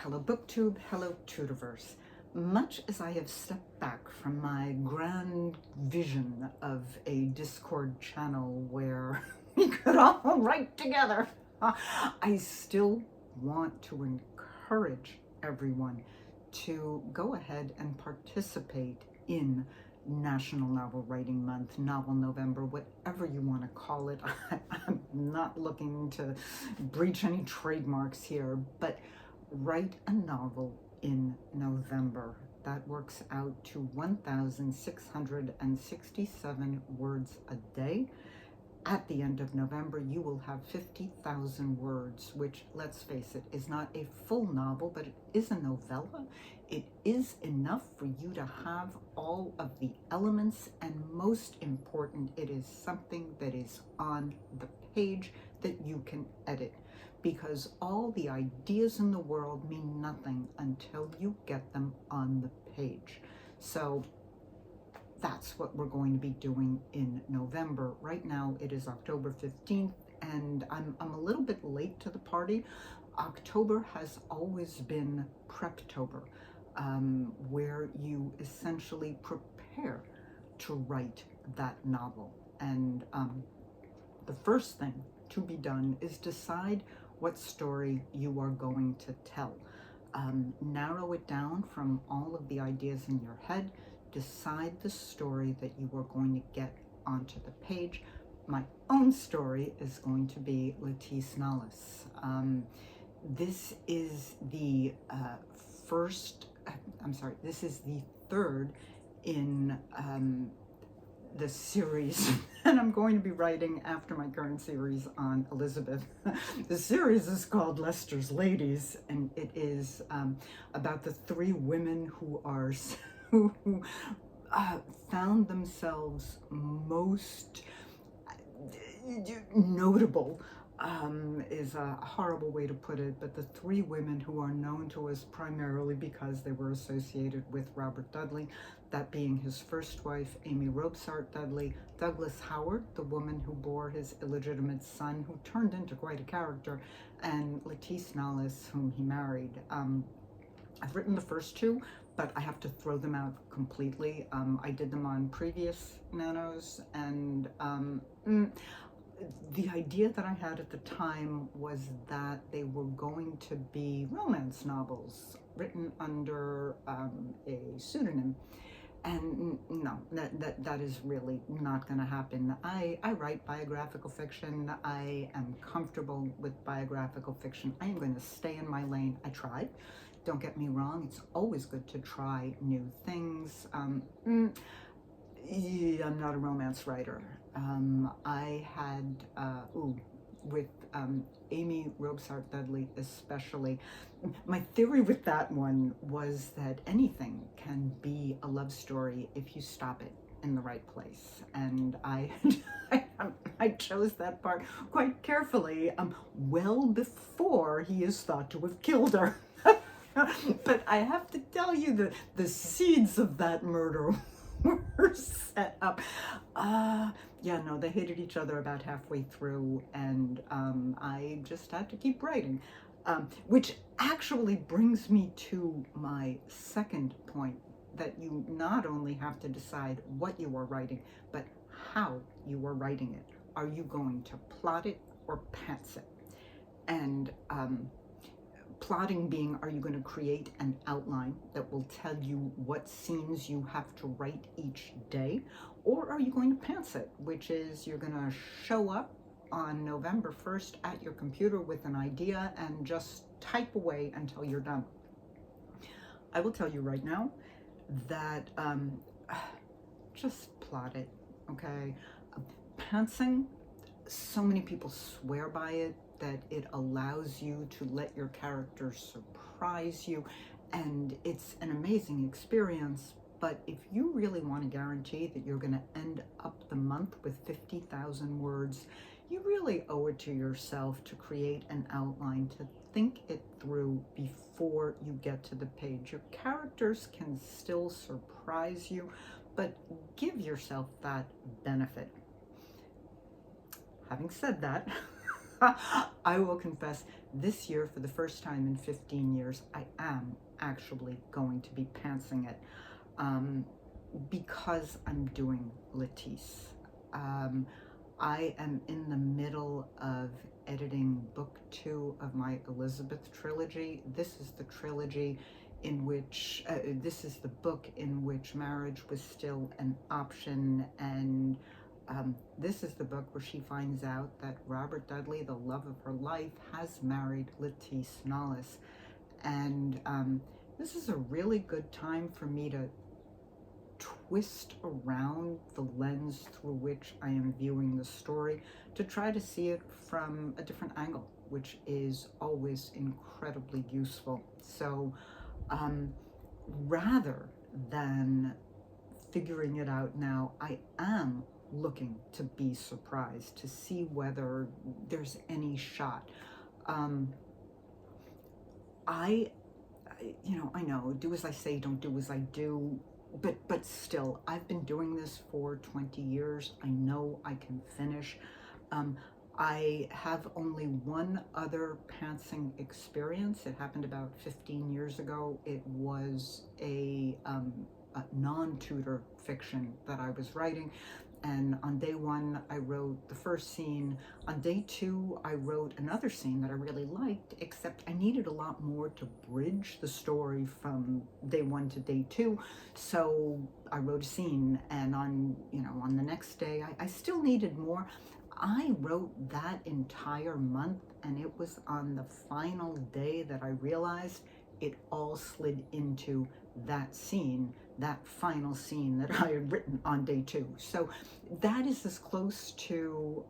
Hello BookTube, hello Tutorverse. Much as I have stepped back from my grand vision of a Discord channel where we could all write together, I still want to encourage everyone to go ahead and participate in National Novel Writing Month, Novel November, whatever you want to call it. I'm not looking to breach any trademarks here, but write a novel in November. That works out to 1,667 words a day. At the end of November, you will have 50,000 words, which, let's face it, is not a full novel, but it is a novella. It is enough for you to have all of the elements, and most important, it is something that is on the page that you can edit, because all the ideas in the world mean nothing until you get them on the page. So that's what we're going to be doing in November. Right now it is October 15th, and I'm a little bit late to the party. October has always been Preptober, where you essentially prepare to write that novel. And the first thing to be done is decide what story you are going to tell. Narrow it down from all of the ideas in your head. Decide the story that you are going to get onto the page. My own story is going to be Lettice Knollys. This is the this is the third in the series that I'm going to be writing after my current series on Elizabeth. The series is called Leicester's Ladies, and it is about the three women who are who found themselves most notable, is a horrible way to put it, but the three women who are known to us primarily because they were associated with Robert Dudley, that being his first wife, Amy Robsart Dudley, Douglas Howard, the woman who bore his illegitimate son, who turned into quite a character, and Lettice Knollys, whom he married. I've written the first two, but I have to throw them out completely. I did them on previous nanos, and the idea that I had at the time was that they were going to be romance novels written under a pseudonym. And no, that is really not going to happen. I write biographical fiction. I am comfortable with biographical fiction. I am going to stay in my lane. I tried. Don't get me wrong. It's always good to try new things. Yeah, I'm not a romance writer. I had, with Amy Robsart Dudley especially, my theory with that one was that anything can be a love story if you stop it in the right place. And I chose that part quite carefully, well before he is thought to have killed her. But I have to tell you that the seeds of that murder were set up. Yeah, no, they hated each other about halfway through, and I just had to keep writing. Which actually brings me to my second point, that you not only have to decide what you are writing, but how you are writing it. Are you going to plot it or pants it? And plotting being, are you going to create an outline that will tell you what scenes you have to write each day? Or are you going to pants it, which is you're going to show up on November 1st at your computer with an idea and just type away until you're done? I will tell you right now that just plot it, okay? Pantsing, so many people swear by it, that it allows you to let your characters surprise you, and it's an amazing experience. But if you really want to guarantee that you're going to end up the month with 50,000 words, you really owe it to yourself to create an outline, to think it through before you get to the page. Your characters can still surprise you, but give yourself that benefit. Having said that, I will confess, this year, for the first time in 15 years, I am actually going to be pantsing it, because I'm doing Lettice. I am in the middle of editing book 2 of my Elizabeth trilogy. This is the trilogy in which, this is the book in which marriage was still an option, and this is the book where she finds out that Robert Dudley, the love of her life, has married Lettice Knollys. And this is a really good time for me to twist around the lens through which I am viewing the story, to try to see it from a different angle, which is always incredibly useful. So rather than figuring it out now, I am looking to be surprised, to see whether there's any shot. I know, do as I say, don't do as I do, but still, I've been doing this for 20 years. I know I can finish. I have only one other pantsing experience. It happened about 15 years ago. It was a non-tutor fiction that I was writing. And on day 1, I wrote the first scene. On day 2, I wrote another scene that I really liked, except I needed a lot more to bridge the story from day 1 to day 2. So I wrote a scene, and on the next day, I still needed more. I wrote that entire month, and it was on the final day that I realized it all slid into that scene, that final scene that I had written on day 2. So that is as close to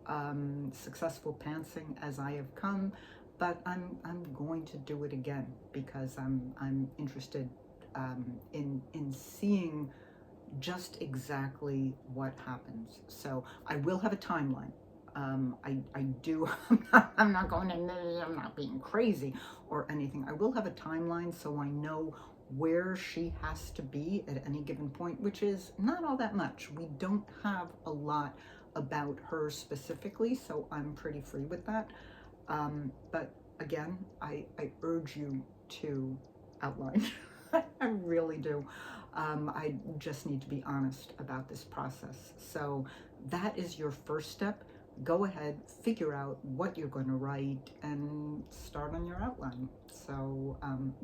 successful pantsing as I have come, but I'm going to do it again, because I'm interested in seeing just exactly what happens. So I will have a timeline. I do, I'm not going in there, I'm not being crazy or anything. I will have a timeline, so I know where she has to be at any given point, which is not all that much. We don't have a lot about her specifically, so I'm pretty free with that. But again, I urge you to outline. I really do. I just need to be honest about this process. So that is your first step. Go ahead, figure out what you're going to write, and start on your outline. So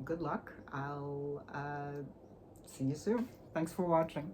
good luck. I'll see you soon. Thanks for watching.